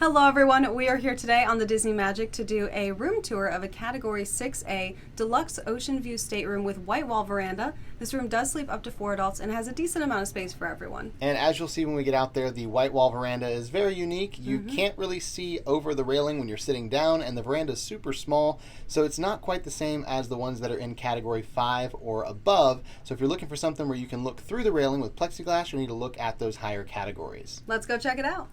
Hello everyone, we are here today on the Disney Magic to do a room tour of a Category 6A Deluxe Oceanview Stateroom with Whitewall Verandah. This room does sleep up to 4 adults and has a decent amount of space for everyone. And as you'll see when we get out there, the Whitewall Verandah is very unique. You can't really see over the railing when you're sitting down, and the veranda is super small, so it's not quite the same as the ones that are in Category 5 or above. So if you're looking for something where you can look through the railing with plexiglass, you need to look at those higher categories. Let's go check it out.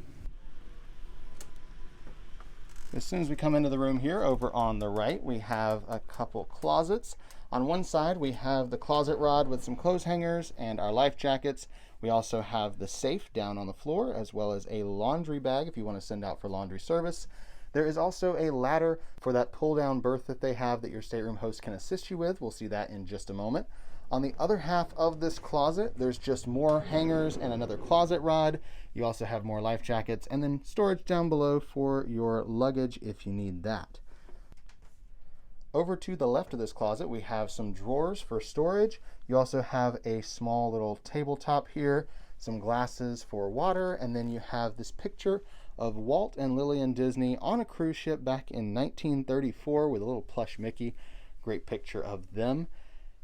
As soon as we come into the room here, over on the right, we have a couple closets. On one side, we have the closet rod with some clothes hangers and our life jackets. We also have the safe down on the floor, as well as a laundry bag if you want to send out for laundry service. There is also a ladder for that pull-down berth that they have that your stateroom host can assist you with. We'll see that in just a moment. On the other half of this closet, there's just more hangers and another closet rod. You also have more life jackets and then storage down below for your luggage if you need that. Over to the left of this closet, we have some drawers for storage. You also have a small little tabletop here, some glasses for water, and then you have this picture of Walt and Lillian Disney on a cruise ship back in 1934 with a little plush Mickey. Great picture of them.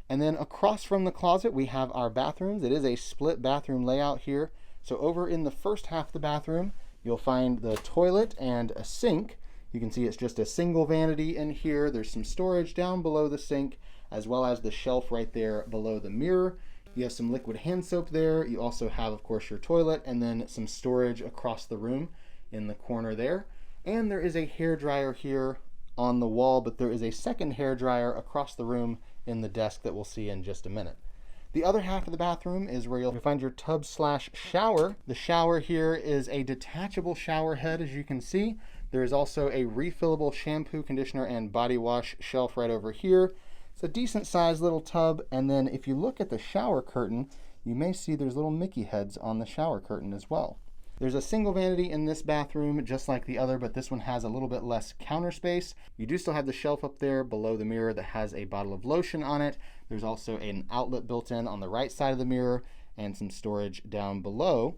And then across from the closet, we have our bathrooms. It is a split bathroom layout here. So over in the first half of the bathroom, you'll find the toilet and a sink. You can see it's just a single vanity in here. There's some storage down below the sink, as well as the shelf right there below the mirror. You have some liquid hand soap there. You also have, of course, your toilet, and then some storage across the room in the corner there. And there is a hairdryer here on the wall, but there is a second hairdryer across the room in the desk that we'll see in just a minute. The other half of the bathroom is where you'll find your tub slash shower. The shower here is a detachable shower head, as you can see. There is also a refillable shampoo, conditioner, and body wash shelf right over here. It's a decent sized little tub, and then if you look at the shower curtain, you may see there's little Mickey heads on the shower curtain as well. There's a single vanity in this bathroom, just like the other, but this one has a little bit less counter space. You do still have the shelf up there below the mirror that has a bottle of lotion on it. There's also an outlet built in on the right side of the mirror and some storage down below.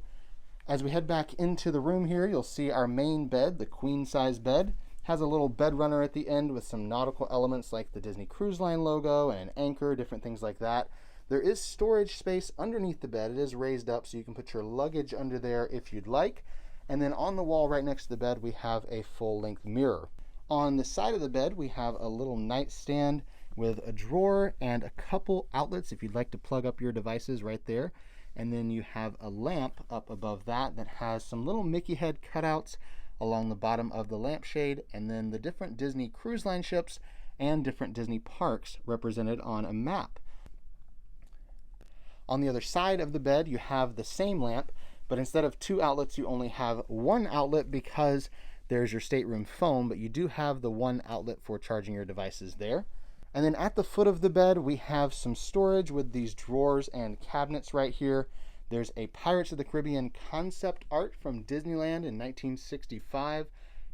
As we head back into the room here, you'll see our main bed, the queen size bed. Has a little bed runner at the end with some nautical elements like the Disney Cruise Line logo and an anchor, different things like that. There is storage space underneath the bed. It is raised up so you can put your luggage under there if you'd like. And then on the wall right next to the bed, we have a full-length mirror. On the side of the bed, we have a little nightstand with a drawer and a couple outlets if you'd like to plug up your devices right there. And then you have a lamp up above that that has some little Mickey head cutouts along the bottom of the lampshade, and then the different Disney Cruise Line ships and different Disney parks represented on a map. On the other side of the bed, you have the same lamp, but instead of 2 outlets, you only have 1 outlet because there's your stateroom phone, but you do have the 1 outlet for charging your devices there. And then at the foot of the bed, we have some storage with these drawers and cabinets right here. There's a Pirates of the Caribbean concept art from Disneyland in 1965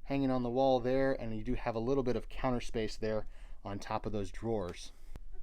hanging on the wall there, and you do have a little bit of counter space there on top of those drawers.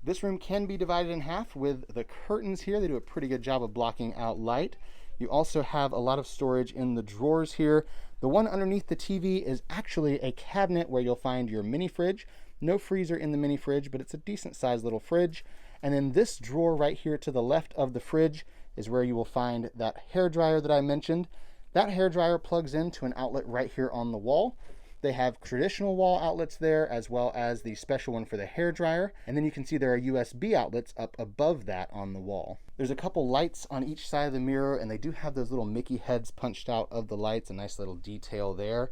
This room can be divided in half with the curtains here. They do a pretty good job of blocking out light. You also have a lot of storage in the drawers here. The one underneath the TV is actually a cabinet where you'll find your mini fridge. No freezer in the mini fridge, but it's a decent sized little fridge. And then this drawer right here to the left of the fridge is where you will find that hairdryer that I mentioned. That hairdryer plugs into an outlet right here on the wall. They have traditional wall outlets there, as well as the special one for the hairdryer. And then you can see there are USB outlets up above that on the wall. There's a couple lights on each side of the mirror, and they do have those little Mickey heads punched out of the lights, a nice little detail there.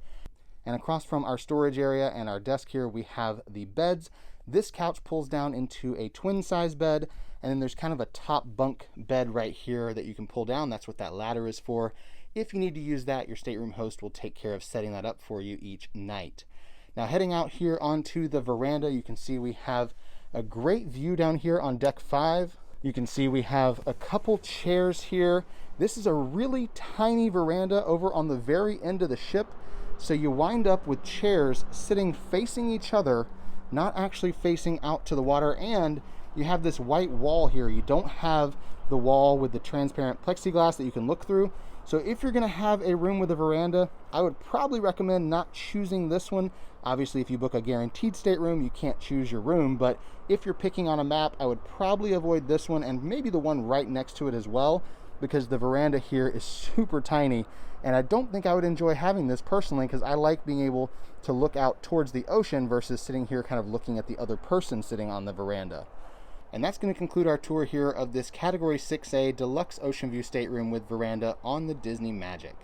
And across from our storage area and our desk here, we have the beds. This couch pulls down into a twin size bed, and then there's kind of a top bunk bed right here that you can pull down. That's what that ladder is for. If you need to use that, your stateroom host will take care of setting that up for you each night. Now heading out here onto the veranda, you can see we have a great view down here on deck 5. You can see we have a couple chairs here. This is a really tiny veranda over on the very end of the ship. So you wind up with chairs sitting facing each other, not actually facing out to the water, and you have this white wall here. You don't have the wall with the transparent plexiglass that you can look through. So if you're gonna have a room with a veranda, I would probably recommend not choosing this one. Obviously, if you book a guaranteed stateroom, you can't choose your room, but if you're picking on a map, I would probably avoid this one and maybe the one right next to it as well, because the veranda here is super tiny, and I don't think I would enjoy having this personally, because I like being able to look out towards the ocean versus sitting here kind of looking at the other person sitting on the veranda. And that's going to conclude our tour here of this Category 6A Deluxe Oceanview Stateroom with veranda on the Disney Magic.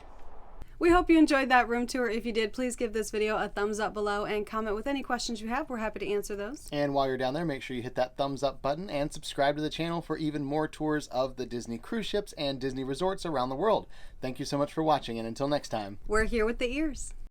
We hope you enjoyed that room tour. If you did, please give this video a thumbs up below and comment with any questions you have. We're happy to answer those. And while you're down there, make sure you hit that thumbs up button and subscribe to the channel for even more tours of the Disney cruise ships and Disney resorts around the world. Thank you so much for watching, and until next time, We're here with the ears.